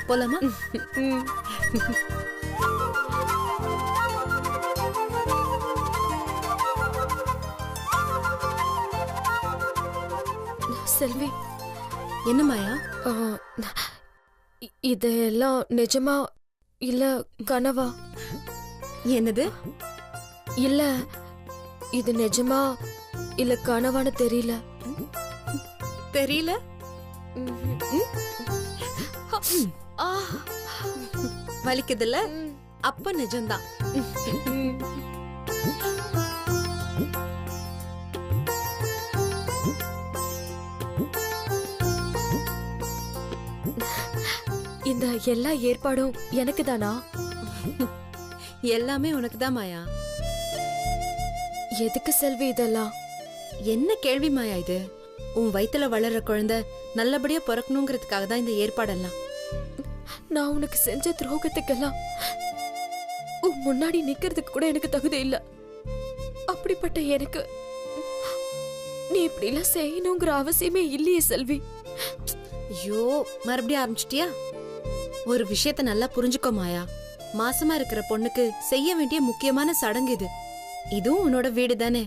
போலாமா? செல்வி, என்ன மாயா? இதெல்லாம் நிஜமா இல்ல கனவா? என்னது? இல்ல இது நிஜமா இல்ல கனவான்னு தெரியல. தெரியல? வலிக்குதுல்ல? அப்ப நிஜம்தான். இந்த எல்லா ஏற்பாடும் எனக்கு தானா? எல்லாமே உனக்கு தான் மாயா. எதுக்கு செல்வி இதெல்லாம்? என்ன கேள்வி மாயா இது? உன் வயித்துல வளர்ற குழந்தை நல்லபடியா பிறக்கணுங்கிறதுக்காக தான் இந்த ஏற்பாடெல்லாம். நான் உனக்கு செஞ்ச துரோகத்துக்கெல்லாம் உன் முன்னாடி நிக்கிறதுக்கு கூட எனக்கு தகுதி இல்ல. அப்படிப்பட்ட எனக்கு நீ இப்படி எல்லாம் செய்யணுங்கிற அவசியமே இல்லையே செல்வி. ஐயோ, மறுபடியும் ஆரம்பிச்சிட்டியா? ஒரு விஷயத்த நல்லா புரிஞ்சுக்கோ மாயா. மாசமா இருக்கிற பொண்ணுக்கு செய்ய வேண்டிய முக்கியமான சடங்கு இது. இதுவும் உன்னோட வீடு தானே.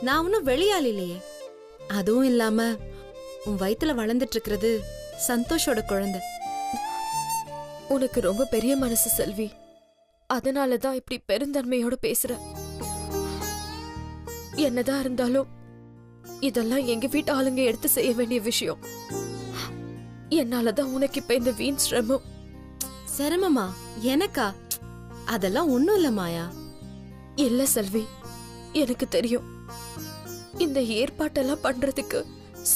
நான் ஒன்னும் வெளியாள் இல்லையே. அதுவும் இல்லாம உன் வயித்துல வளர்ந்துட்டு இருக்கிறது சந்தோஷோட குழந்தை. உனக்கு ரொம்ப பெரிய மனசு செல்வி. அதனாலதான் இப்படி பெருந்தன்மையோட பேசுற. என்னதான் இருந்தாலும் இதெல்லாம் எங்க வீட்டு ஆளுங்க எடுத்து செய்ய வேண்டிய விஷயம். என்னாலதான் உனக்கு இப்ப இந்த வீண் சிரமம். சிரமமா? எனக்கா? அதெல்லாம் ஒண்ணும் இல்ல மாயா. இல்ல செல்வி, எனக்கு தெரியும். இந்த ஏற்பாட்டெல்லாம் பண்றதுக்கு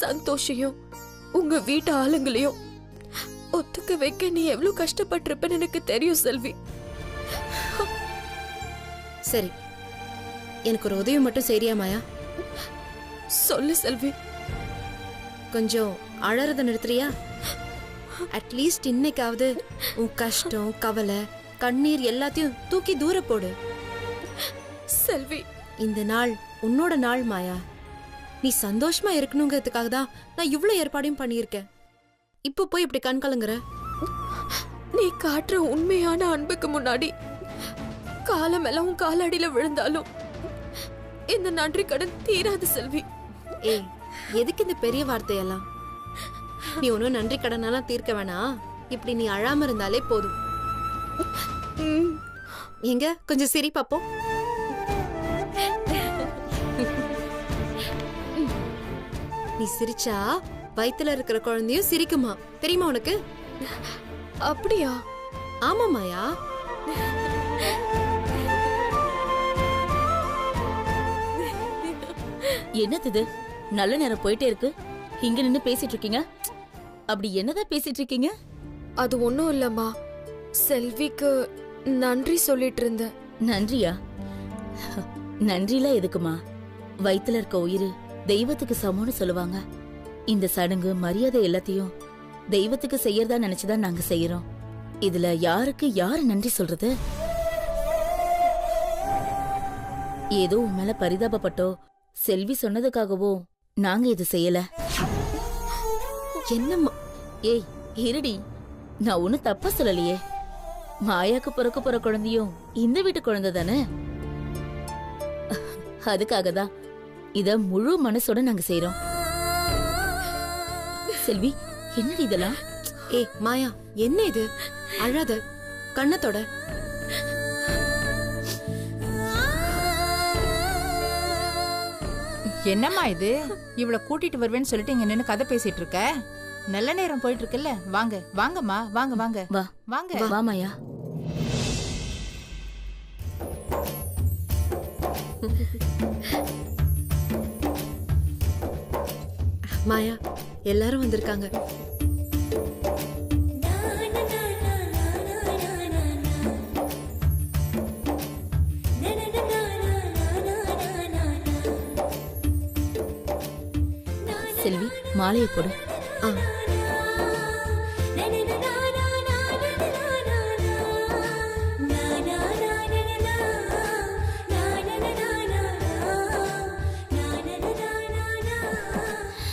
சந்தோஷையும் உங்க வீட்டு ஆளுங்களையும் ஒத்துக்க வைக்க நீ எவ்வளவு கஷ்டப்பட்டிருப்பன்னு எனக்கு தெரியும் செல்வி. சரி, எனக்கு ஒரு உதவி மட்டும் செய்றியா மாயா? சொல்லு செல்வி. கொஞ்சம் அழறத நிறுத்துறியா? அட்லீஸ்ட் இன்னைக்காவது உன் கஷ்டம், கவலை, கண்ணீர் எல்லாத்தையும் தூக்கி தூர போடு. செல்வி, இந்த நாள் உன்னோட நாள் மாயா. நீ சந்தோஷமா இருக்கணுங்கிறதுக்காக தான் நான் இவ்வளவு ஏற்பாடையும் பண்ணியிருக்கேன். இப்ப போய் இப்படி கண் கலங்குற? நீ காட்டுற உண்மையான அன்புக்கு முன்னாடி காலமெல்லாம் உன் காலடியில விழுந்தாலும் இந்த நன்றி கடன் தீராது செல்வி. ஏய், எதுக்கு இந்த பெரிய வார்த்தையெல்லாம்? நீ ஒன்னும் நன்றி கடனெல்லாம் தீர்க்க வேணாம். இப்படி நீ அழாம இருந்தாலே போதும். எங்க கொஞ்சம் சிரி பாப்போம். நீ சிரிச்சா வயித்துல இருக்கிற குழந்தையும் சிரிக்குமா, தெரியுமா உனக்கு? அப்படியா? ஆமா மாயா. என்னது இது? நல்ல நேரம் போயிட்டே இருக்கு, இங்க நின்னு பேசிட்டு இருக்கீங்க. அப்படி என்னதான் பேசிட்டு இருக்கீங்க? அது ஒண்ணும் இல்லம்மா, செல்விக்கு நன்றி சொல்லிட்டு இருந்த. நன்றியா? நன்றிலாம் எதுக்குமா? வயித்துல இருக்க உயிர் தெய்வத்துக்கு சமம்னு சொல்லுவாங்க. இந்த சடங்கு மரியாதை எல்லாத்தையும் தெய்வத்துக்கு செய்யறதா நினைச்சுதான் நாங்க செய்யறோம். இதுல யாருக்கு யாரு நன்றி சொல்றது? ஏதோ உன் மேல பரிதாபப்பட்டோ செல்வி சொன்னதுக்காகவோ நாங்க இது செய்யல. என்னம்மா? ஏய் இருடி, நான் ஒன்னும் தப்பா சொல்லலையே. மாயாக்கு பிறக்க போற குழந்தையும் இந்த வீட்டு குழந்தை தானே. அதுக்காக தான் இத முழு மனசோட நாங்க செய்யறோம். செல்வி, என்னடி இதெல்லாம்? ஏய் மாயா, என்ன இது? அழாத, கண்ணத்தோட. என்னம்மா இது? இவள கூட்டிட்டு வருவேன்னு சொல்லிட்டு இங்க நின்னு கதை பேசிட்டு இருக்க? நல்ல நேரம் போயிட்டு இருக்குல்ல. வாங்க வாங்கம்மா, வாங்க வாங்க. வா வாங்க வா மாயா. மாயா, எல்லாரும் வந்திருக்காங்க. செல்வி, மாலையை போடு.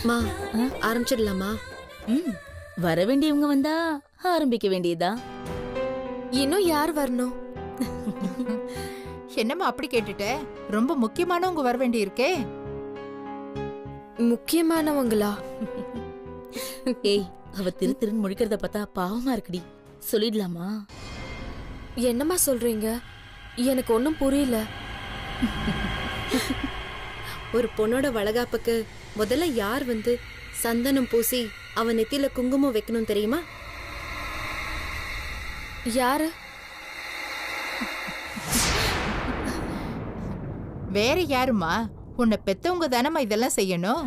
மா, ஆரம்பிச்சிடலாமா? ம், வர வேண்டியவங்க வந்தா ஆரம்பிக்க வேண்டியதா? இன்னும் யார் வரணும்? என்னம்மா அப்படி கேட்டுட்ட? ரொம்ப முக்கியமானவங்க வர வேண்டி இருக்கே. முக்கியமானவங்களா? ஏய், அவ திருன்னு முழிக்கிறத பார்த்தா பாவமா இருக்குடி. சொல்லிடலாமா? என்னம்மா சொல்றீங்க? எனக்கு ஒன்னும் புரியல. ஒரு பொண்ணோட வளகாப்புக்கு முதல்ல யார் வந்து சந்தனம் பூசி அவன் நெத்தியில குங்குமம் வைக்கணும் தெரியுமா? யாரு? வேற யாருமா? உன்னை பெத்தவங்க தானம்மா இதெல்லாம் செய்யணும்.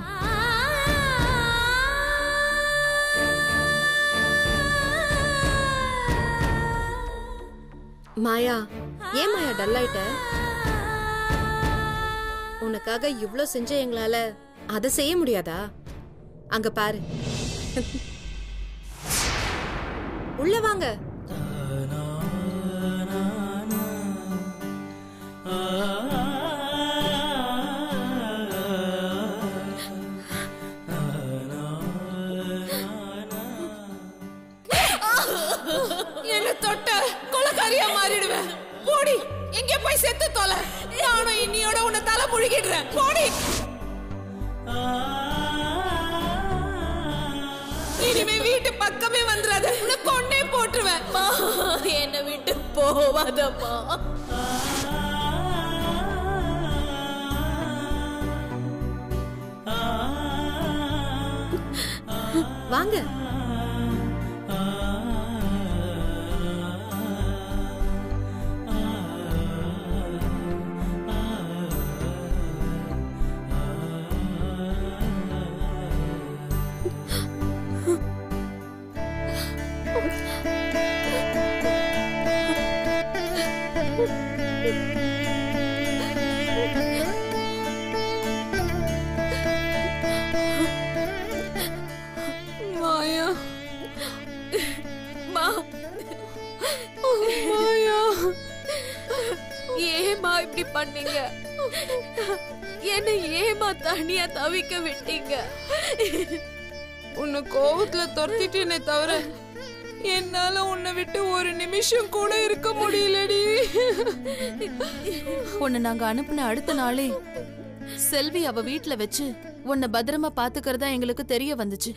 மாயா, ஏன் மாயா டல் ஆயிட்ட? உனக்காக இவ்ளோ செஞ்ச எங்களால அதை செய்ய முடியாதா? அங்க பாரு. உள்ள வாங்க. என்ன தொட்ட கொலக்காரியா மாறிடுவேன். போடி, எங்க போய் செத்து தொலை. நானும் இன்னியோட உன்னை தலை புழுகிடுறேன். போடி. இனிமே வீட்டு பக்கமே வந்துடாத. உன்னை கொன்னே போட்டுருவேன். என்னை விட்டு போவாதம்மா. வாங்க. மாயா, மாயா, ஏமா இப்படி பண்ணீங்க? என்ன ஏமா தனியா தவிக்க விட்டீங்க? உன்னை கோவத்துல துரத்திட்டேனே தவிர என்னால உன்னை விட்டு ஒரு நிமிஷம் கூட இருக்க முடியலடி. உன்னை நாங்க அனுப்புன அடுத்த நாளே செல்வி அவ வீட்ல வச்சு உன்னை பத்திரமா பாத்துக்கிறதா எங்களுக்கு தெரிய வந்துச்சு.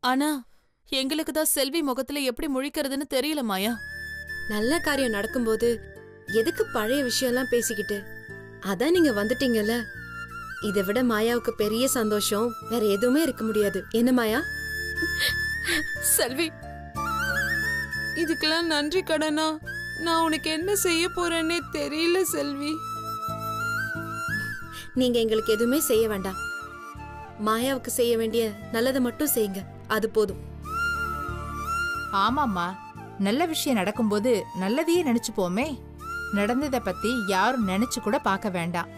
ஆனா எங்களுக்கு தான் செல்வி முகத்துல எப்படி முழிக்கிறதுன்னு தெரியல மாயா. நல்ல காரியம் நடக்கும்போது எதுக்கு பழைய விஷயம்லாம் பேசிக்கிட்டு? அதான் நீங்க வந்துட்டீங்கல்ல. இதை விட மாயாவுக்கு பெரிய சந்தோஷம் வேற எதுவுமே இருக்க முடியாது. என்ன மாயா? செல்வி, இதுக்கெல்லாம் நன்றி கடனா நான் உனக்கு என்ன செய்ய போறேன்னே தெரியல செல்வி. நீங்க எங்களுக்கு எதுவுமே செய்ய வேண்டாம். மாயாவுக்கு செய்ய வேண்டிய நல்லதை மட்டும் செய்யுங்க, அது போதும். ஆமாம்மா, நல்ல விஷயம் நடக்கும்போது நல்லதையே நினைச்சுப்போமே. நடந்ததை பத்தி யாரும் நினைச்சு கூட பார்க்க வேண்டாம்.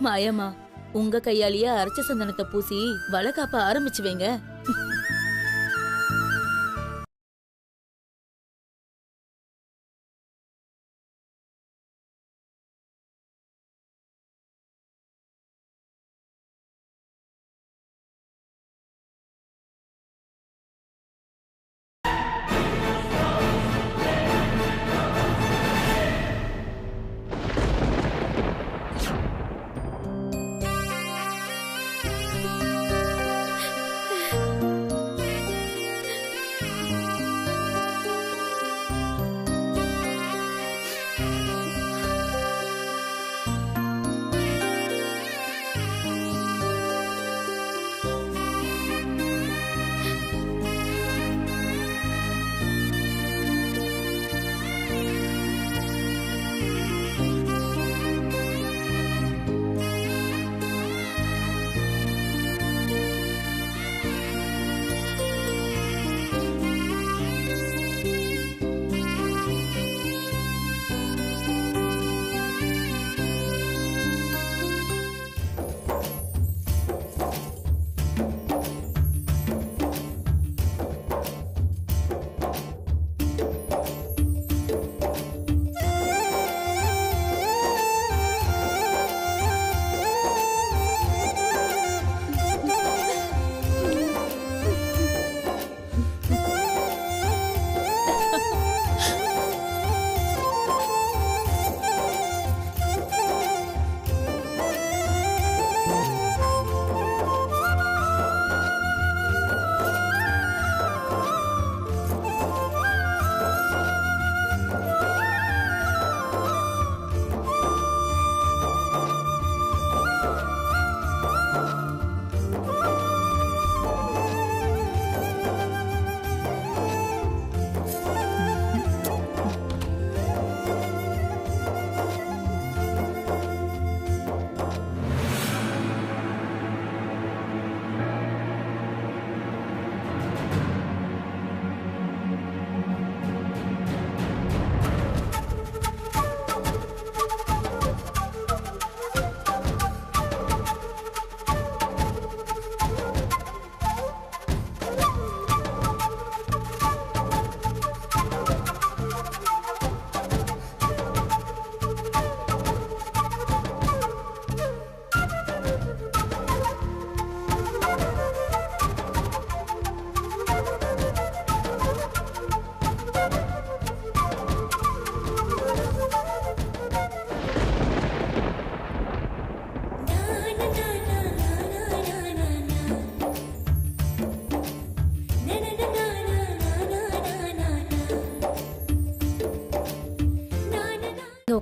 மாயம்மா, உங்க கையாலேயே அரைச்ச சந்தனத்தை பூசி வளகாப்ப ஆரம்பிச்சு வைங்க.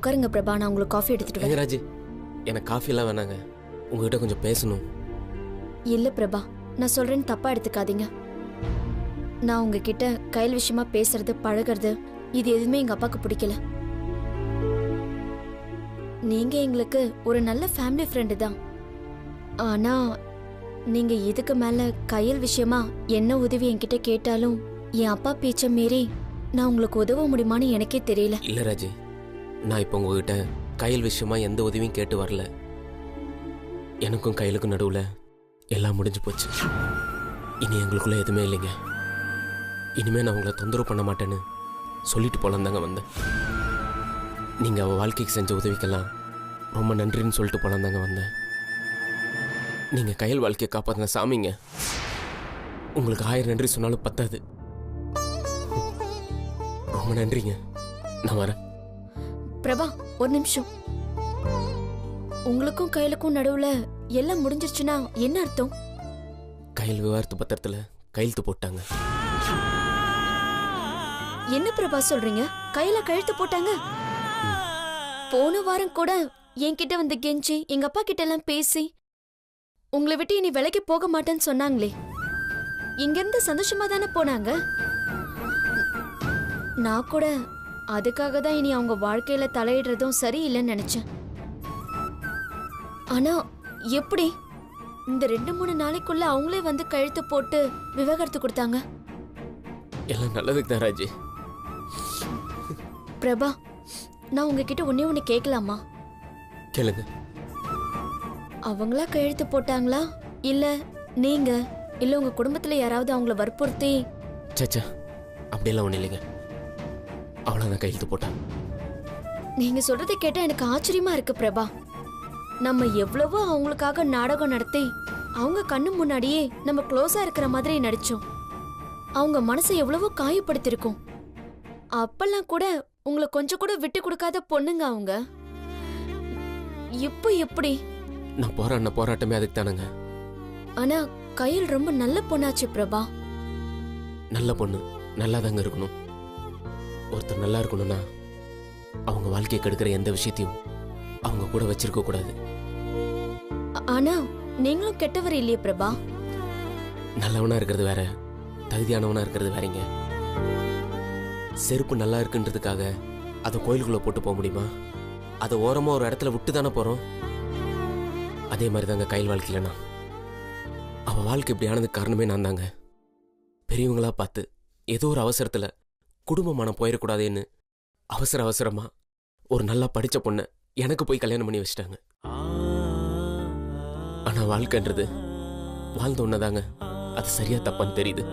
உட்காருங்க பிரபா, நான் உங்களுக்கு காஃபி எடுத்துட்டு வரேன். ராஜி, எனக்கு காஃபிலாம் வேணாங்க, உங்ககிட்ட கொஞ்சம் பேசணும். இல்ல பிரபா, நான் சொல்றேன்னு தப்பா எடுத்துக்காதீங்க. நான் உங்ககிட்ட கையில் விஷயமா பேசுறது பழகிறது இது எதுவுமே எங்க அப்பாவுக்கு பிடிக்கல. நீங்க எங்களுக்கு ஒரு நல்ல ஃபேமிலி ஃப்ரெண்டு தான். ஆனா நீங்க இதுக்கு மேல கையில் விஷயமா என்ன உதவி என்கிட்ட கேட்டாலும் என் அப்பா பேச்ச மீறி நான் உங்களுக்கு உதவ முடியுமான்னு எனக்கே தெரியல. இல்ல ராஜி, நான் இப்போ உங்ககிட்ட கையில் விஷயமா எந்த உதவியும் கேட்டு வரல. எனக்கும் கையிலுக்கும் நடுவில் எல்லாம் முடிஞ்சு போச்சு. இனி எங்களுக்குள்ள எதுவுமே இல்லைங்க. இனிமே நான் உங்களை தொந்தரவு பண்ண மாட்டேன்னு சொல்லிட்டு போலாம் தாங்க வந்தேன். நீங்கள் அவள் வாழ்க்கைக்கு செஞ்ச உதவிக்கெல்லாம் ரொம்ப நன்றின்னு சொல்லிட்டு போலாம் தாங்க வந்தேன். நீங்கள் கையில் வாழ்க்கையை காப்பாற்றின சாமிங்க. உங்களுக்கு 1000 நன்றி சொன்னாலும் பத்தாது. ரொம்ப நன்றிங்க. நான் வரேன். பிரபா, ஒரு நிமிஷம். உங்களுக்கும் கையிலுக்கும் நடுவுல எல்லாம் முடிஞ்சிருச்சுன்னா என்ன அர்த்தம்? கையில் விவாகரத்து பத்திரத்தில் கையெழுத்து போட்டாங்க. என்ன பிரபா சொல்றீங்க? கையில கழுத்து போட்டாங்க? போன வாரம் கூட என்கிட்ட வந்து கெஞ்சி எங்க அப்பா கிட்ட எல்லாம் பேசி உங்களை விட்டு இனி விலைக்கு போக மாட்டேன்னு சொன்னாங்களே. இங்க இருந்து சந்தோஷமா தானே போனாங்க. நான் கூட அதுக்காக தான் இனி அவங்க வாழ்க்கையில தலையிடுறதும் சரியில்லைன்னு நினைச்சேன். ஆனா எப்படி இந்த 2-3 நாளைக்குள்ள அவங்களே வந்து கழுத்து போட்டு விவாகரத்து கொடுத்தாங்க? எல்லாம் நல்லதுக்கு தான் ராஜி. பிரபா, நான் உங்ககிட்ட ஒண்ணு கேட்கலாமா? கேளுங்க. அவங்களா கையெழுத்து போட்டாங்களா, இல்ல நீங்க, இல்ல உங்க குடும்பத்துல யாராவது அவங்கள வற்புறுத்தி? சச்சா, அப்படியெல்லாம் ஒண்ணு இல்லைங்க. அவ்வளவுதான் கையெழுத்து போட்டான். நீங்க சொல்றதை கேட்டா எனக்கு ஆச்சரியமா இருக்கு பிரபா. நம்ம எவ்வளவோ அவங்களுக்காக நாடகம் நடத்தி அவங்க கண்ணு முன்னாடியே நம்ம க்ளோஸா இருக்கிற மாதிரி நடிச்சோம். அவங்க மனசை எவ்வளவோ காயப்படுத்திருக்கோம். அப்பெல்லாம் கூட உங்களை கொஞ்சம் கூட விட்டு கொடுக்காத பொண்ணுங்க அவங்க. இப்போ எப்படி? நான் போராட்டமே அதுக்கு தானுங்க. ஆனா கையில் ரொம்ப நல்ல பொண்ணாச்சு பிரபா. நல்ல பொண்ணு நல்லா தாங்க இருக்கணும். ஒருத்தர் நல்லா இருக்கணும்னா அவங்க வாழ்க்கையை கெடுக்கிற எந்த விஷயத்தையும் அவங்க கூட வச்சிருக்க கூடாது. ஆனா நீங்களும் கெட்டவர் இல்லையே பிரபா. நல்லவனா இருக்கிறது வேற, தகுதியானவனா இருக்கிறது வேறங்க. செருப்பு நல்லா இருக்குன்றதுக்காக அதை கோயிலுக்குள்ள போட்டு போக முடியுமா? அதை ஓரமா ஒரு இடத்துல விட்டு தானே போறோம். அதே மாதிரி தாங்க கையில் வாழ்க்கையிலனா அவ வாழ்க்கை இப்படி ஆனதுக்கு காரணமே நான் தாங்க. பெரியவங்களா பார்த்து ஏதோ ஒரு அவசரத்துல குடும்பமான போயிடக்கூடாதுன்னு அவசரமா ஒரு நல்லா படிச்ச பொண்ணை எனக்கு போய் கல்யாணம் பண்ணி வச்சிட்டாங்க. ஆனா வாழ்க்கைன்றது வாழ்ந்த ஒன்னதாங்க. அது சரியா தப்பான்னு தெரியுது.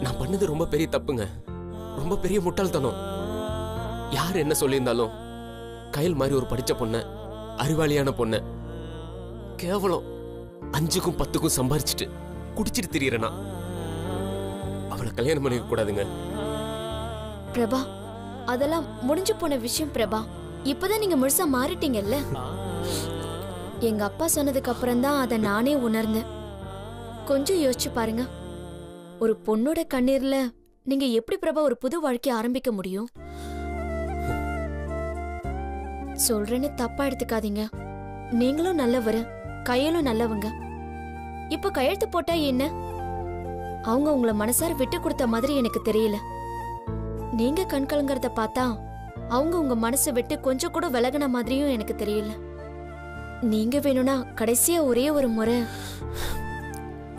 நான் பண்ணது ரொம்ப பெரிய தப்புங்க, ரொம்ப பெரிய முட்டாள்தனம். யார் என்ன சொல்லியிருந்தாலும் கையில் மாதிரி ஒரு படிச்ச பொண்ண, அறிவாளியான பொண்ண கேவலம் 5க்கும் 10க்கும் சம்பாரிச்சுட்டு குடிச்சிட்டு திரியறனா அவளை கல்யாணம் பண்ணிக்க கூடாதுங்க. பிரபா, அதெல்லாம் முடிஞ்சு போன விஷயம் பிரபா. இப்பதான் நீங்க முழுசா மாறிட்டீங்கல்ல. எங்க அப்பா சொன்னதுக்கு அப்புறம் தான் அதை நானே உணர்ந்தேன். கொஞ்சம் யோசிச்சு பாருங்க. ஒரு பொண்ணோட கண்ணீர்ல நீங்க எப்படி பிரபா ஒரு புது வாழ்க்கைய ஆரம்பிக்க முடியும்? சொல்றேன்னு தப்பா எடுத்துக்காதீங்க. நீங்களும் நல்லவரு, கையிலும் நல்லவங்க. இப்ப கையெழுத்து போட்டா என்ன? அவங்க உங்களை மனசார விட்டு கொடுத்த மாதிரி எனக்கு தெரியல. நீங்க கண் கலங்கறத பார்த்தா அவங்க உங்க மனசை விட்டு கொஞ்சம் கூட விலகின மாதிரியும் எனக்கு தெரியல. நீங்க வேணும்னா கடைசியா ஒரே ஒரு முறை.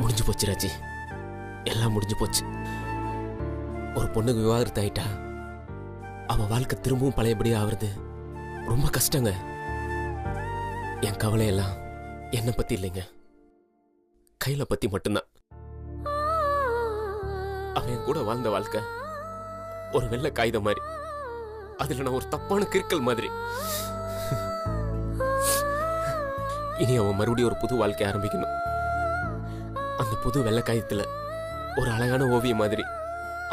முடிஞ்சு போச்சு ராஜி, எல்லாம் முடிஞ்சு போச்சு. ஒரு பொண்ணுக்கு விவாகரத்து ஆயிட்டா அவ வாழ்க்கை திரும்பவும் பழையபடி ஆவறது ரொம்ப கஷ்டங்க. என் கவலையெல்லாம் என்னை பத்தி இல்லைங்க, கையில பத்தி மட்டும்தான். அவன் என் கூட வாழ்ந்த வாழ்க்கை ஒரு வெள்ளை காகிதம் மாதிரி. அதுல நான் ஒரு தப்பான கிறுக்கல் மாதிரி. இனி அவன் மறுபடியும் ஒரு புது வாழ்க்கை ஆரம்பிக்கணும். அந்த புது வெள்ளை காகிதத்துல ஒரு அழகான ஓவியம் மாதிரி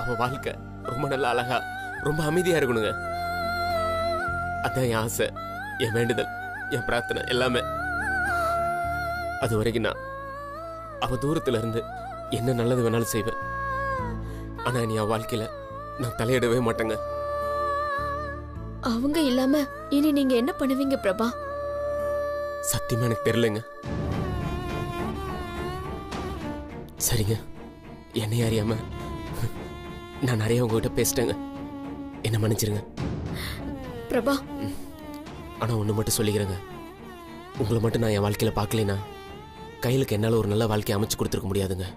அவன் வாழ்க்கை ரொம்ப நல்ல அழகா, ரொம்ப அமைதியா இருக்கணுங்க. அதான் என் ஆசை, என் வேண்டுதல், என் பிரார்த்தனை எல்லாமே. அது வரைக்கும் நான் அவ தூரத்துல இருந்து என்ன நல்லது வேணாலும் செய்வேன். ஆனா நீ அவ வாழ்க்கையில நான் தலையிடவே மாட்டேங்க. அவங்க இல்லாம இனி நீங்க என்ன பண்ணுவீங்க பிரபா? சத்தியமா எனக்கு தெரியலங்க. சரிங்க, என்னைய அறியாம நான் நிறைய உங்ககிட்ட பேசிட்டேங்க. என்ன மன்னிச்சிருங்க. பிரபா, ஆனா ஒண்ணு மட்டும் சொல்லிக்கிறேங்க, உங்களை மட்டும் நான் என் வாழ்க்கையில பார்க்கலைன்னா கையிலுக்கு என்னால ஒரு நல்ல வாழ்க்கையை அமைச்சு கொடுத்துருக்க முடியாதுங்க.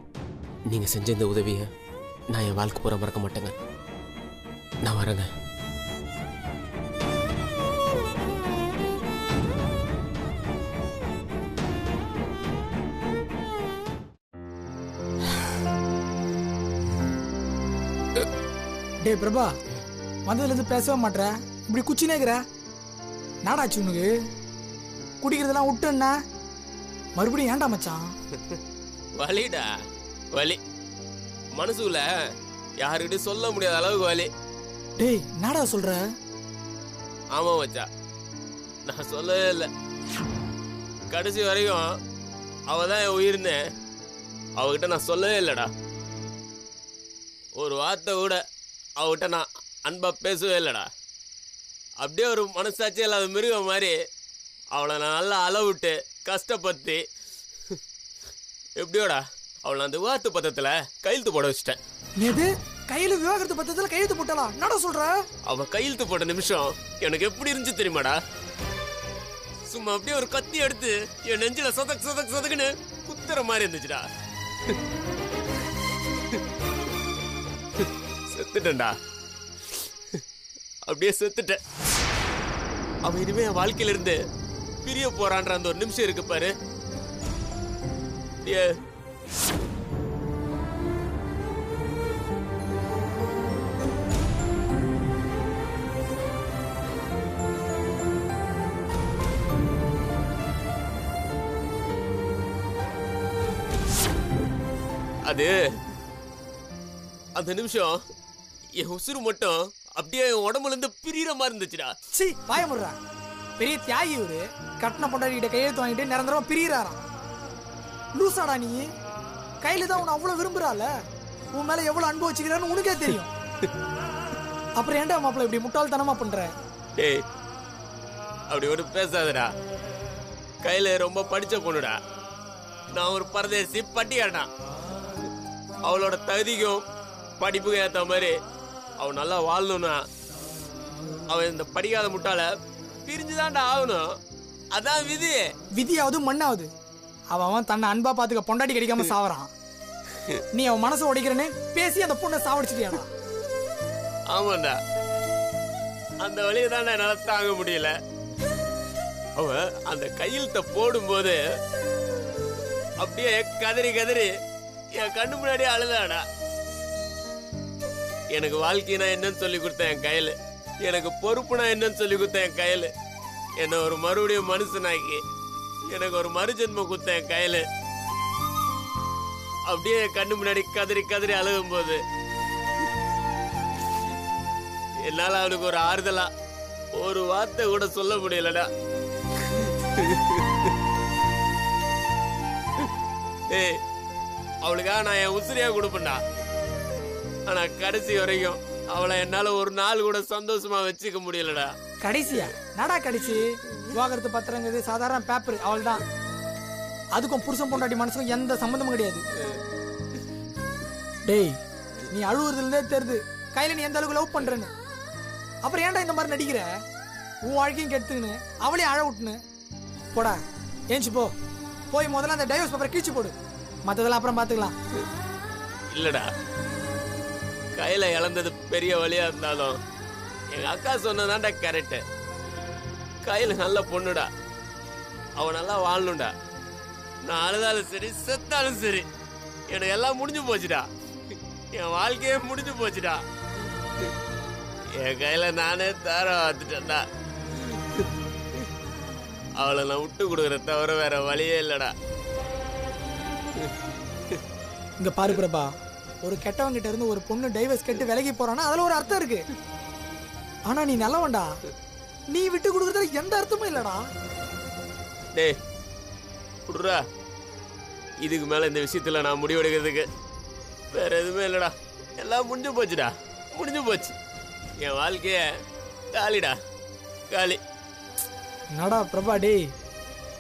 நீங்க செஞ்ச இந்த உதவியை நான் என் வாழ்க்கை பூரா மறக்க மாட்டேங்க. நான் வரேங்க. டே பிரபா, வந்ததுலேருந்து பேசவே மாட்டேற, இப்படி குச்சினே இருக்கிற. நாடாச்சு உனக்கு? குடிக்கிறதெல்லாம் விட்டுன்னா மறுபடியும் ஏன்டா மச்சான்? வலிடா வலி, மனசுல யாருக்கிட்டையும் சொல்ல முடியாத அளவுக்கு வலி. டேய் நாடா சொல்ற? ஆமா மச்சா, நான் சொல்லவே இல்லை. கடைசி வரைக்கும் அவதான் என் உயிர்னு அவகிட்ட நான் சொல்லவே இல்லைடா. ஒரு வார்த்தை கூட அவகிட்ட நான் அன்பா பேசவே இல்லைடா. அப்படியே ஒரு மனசாட்சி இல்லாத மிருகம் மாதிரி அவளை நான் நல்லா அளவிட்டு கஷ்டப்பட்டு எப்படியோடா அவளை அந்த விவாகரத்து பத்திரத்துல கையெழுத்து போட வச்சிட்டேன். எது? கையில விவாகரத்து பத்திரத்துல கையெழுத்து போட்டலாம்? என்னடா சொல்ற? அவ கையெழுத்து போட்ட நிமிஷம் எனக்கு எப்படி இருந்துச்சு தெரியுமாடா? சும்மா அப்படியே ஒரு கத்தி எடுத்து என் நெஞ்சில சதக் சதக் சதக்குன்னு குத்துற மாதிரி இருந்துச்சுடா. செத்துட்டேன்டா, அப்படியே செத்துட்டேன். அவன் இனிமே என் வாழ்க்கையில இருந்து பிரிய போறான்ற அந்த ஒரு நிமிஷம் இருக்கு பாரு. அது அந்த நிமிஷம் என் உசுறு மட்டும் அப்படியே என் உடம்புல இருந்து பிரியற மாதிரி இருந்துச்சுடா. சீ, பயமுடுறா. பெரிய தியாகி இவரு. கட்டண பொண்டாட்டிகிட்ட கையெழுத்து வாங்கிட்டு நிரந்தரமா பிரியறாராம். லூசாடா நீ? கையில தான் உன்னை அவ்வளவு விரும்புறால, உன் மேல எவ்வளவு அன்பு வச்சுக்கிறான்னு உனக்கே தெரியும். அப்புறம் ஏன்டா மாப்பிள்ள இப்படி முட்டாள்தனமா பண்ற? டேய், அப்படி ஒன்று பேசாதடா. கையில ரொம்ப படிச்ச பொண்ணுடா. நான் ஒரு பரதேசி பட்டியாடா. அவளோட தகுதிக்கும் படிப்புக்கும் ஏற்ற மாதிரி அவன் நல்லா வாழணும்னா அவன் இந்த படிக்காத முட்டால பிரிஞ்சுதான்டா ஆகணும். அதான் விதி. விதியாவது மண்ணாவது. அவன் தன்னை அன்பா பாத்துக்க பொண்டாட்டி கிடைக்காம சாவறான். நீ அவன் மனசை உடைக்கிறன்னு பேசி அந்த பொண்ணை சாவடிச்சிட்டியாடா. ஆமாண்டா, அந்த வழியை தான் என்னால தாங்க முடியல. அவ அந்த கையெழுத்த போடும்போது அப்படியே கதறி கதறி என் கண்ணு முன்னாடியே அழுதாடா. எனக்கு வாழ்க்கைனா என்னன்னு சொல்லி கொடுத்தேன் என் கையில, எனக்கு பொறுப்புனா என்னன்னு சொல்லி கொடுத்தேன் என் கையில, என்ன ஒரு மறுபடியும் மனுஷனாக்கி எனக்கு ஒரு மறுஜென்மம் கொடுத்தேன் என் கையில. அப்படியே என் கண்ணு முன்னாடி கதறி கதறி அழுகும் போது என்னால அவனுக்கு ஒரு ஆறுதலா ஒரு வார்த்தை கூட சொல்ல முடியலடா. ஏய், அவளுக்காக நான் என் உசிரியா கொடுப்பேன்டா. ஆனா கடைசி வரைக்கும் அவளை என்னால ஒரு நாள் கூட சந்தோஷமா வச்சுக்க முடியலடா. கடைசியா நாடா கடைசி? விவாகரத்து பத்திரங்கிறது சாதாரண பேப்பர், அவள் தான். அதுக்கும் புருஷன் பொண்டாட்டி மனசுக்கும் எந்த சம்பந்தமும் கிடையாது. டேய், நீ அழுவுறதுல இருந்தே தெரியுது கையில நீ எந்த அளவுக்கு லவ் பண்றேன்னு. அப்புறம் ஏன்டா இந்த மாதிரி நடிக்கிற? உன் வாழ்க்கையும் கெடுத்துக்கின்னு அவளே அழ விட்டுன்னு போடா. ஏஞ்சி போ, போய் முதல்ல அந்த டைவர்ஸ் பேப்பரை கிழிச்சு போடு. மற்றதெல்லாம் அப்புறம் பார்த்துக்கலாம். இல்லடா, கையில இழந்தது பெரிய வழியா இருந்தாலும் எங்க அக்கா சொன்னதான்டா கரெக்ட். கையில நல்ல பொண்ணுடா, அவன் நல்லா வாழணும்டா. நான் அழுதாலும் சரி செத்தாலும் சரி எனக்கு எல்லாம் முடிஞ்சு போச்சுடா. என் வாழ்க்கையே முடிஞ்சு போச்சுடா. என் கையில நானே தார வாத்துட்டேன்டா. அவளை நான் விட்டு கொடுக்குற தவிர வேற வழியே இல்லடா. இங்க பாரு பிரபா, ஒரு கெட்டவங்கிட்ட இருந்து ஒரு பொண்ணு டைவர்ஸ் கேட்டு விலகி போறான்னா அதுல ஒரு அர்த்தம் இருக்கு. ஆனா நீ நல்லவன்டா, நீ விட்டு கொடுக்கறதுல எந்த அர்த்தமும் இல்லடா. டேய் குடுறா, இதுக்கு மேல இந்த விஷயத்துல நான் முடிவெடுக்கிறதுக்கு வேற எதுவுமே இல்லடா. எல்லாம் முடிஞ்சு போச்சுடா, முடிஞ்சு போச்சு. என் வாழ்க்கைய தாலிடா. காலி. என்னடா பிரபா டேய்,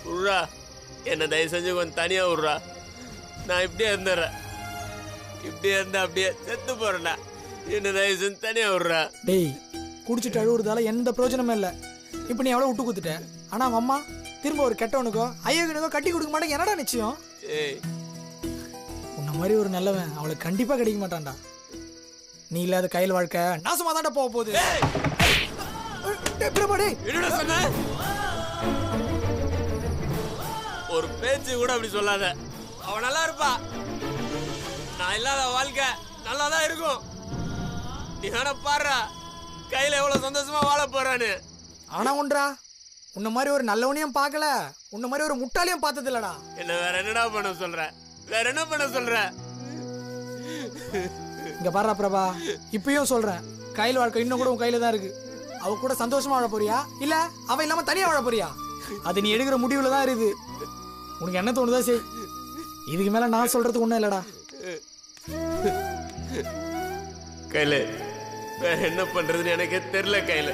விட்றா, என்ன தயவு செஞ்சு கொஞ்சம் தனியா விட்றா. நான் இப்படியே இருந்துடுறேன். இப்படியே இருந்தா அப்படியே செத்து போறேன்டா. என்ன தயவு செஞ்சு தனியா விட்றா. டேய் குடிச்சிட்டு அழுவுறதால எந்த பிரயோஜனமும் இல்லை. இப்போ நீ எவ்வளோ விட்டு கொடுத்துட்ட. ஆனால் அவங்க அம்மா திரும்ப ஒரு கெட்டவனுக்கோ ஐயோனுக்கோ கட்டி கொடுக்க மாட்டேங்க. என்னடா நிச்சயம்? ஏய், உன்ன மாதிரி ஒரு நல்லவன் அவளுக்கு கண்டிப்பாக கிடைக்க மாட்டான்டா. நீ இல்லாத கையில் வாழ்க்கை நாசமாக தான்டா போக போகுது. பிரபா டேய், என்னடா சொன்ன? ஒரு பேச்சு கூட அப்படி சொல்லாத. அவன் நல்லா இருப்பா. நான் இல்லாத வாழ்க்கை நல்லா தான் இருக்கும். நீ வேணா பாடுறா, கையில எவ்வளவு சந்தோஷமா வாழ போறான்னு. ஆனா ஒன்றா, உன்ன மாதிரி ஒரு நல்லவனையும் பார்க்கல, உன்ன மாதிரி ஒரு முட்டாளையும் பார்த்தது இல்லடா. என்ன வேற என்னடா பண்ண சொல்ற? வேற என்ன பண்ண சொல்ற? இங்க பாரு பிரபா, இப்பயும் சொல்றேன், கையில் வாழ்க்கை இன்னும் கூட உன் கையில தான் இருக்கு. அவ கூட சந்தோஷமா வாழ போறியா இல்ல அவ இல்லாம தனியா வாழ போறியா? அது நீ எடுக்கிற முடிவுல தான் இருக்குது. உனக்கு என்ன தோணுதா செய். இதுக்கு மேல நான் சொல்றதுக்கு ஒண்ணும் இல்லடா. கையில வேற என்ன பண்றதுன்னு எனக்கே தெரியல. கையில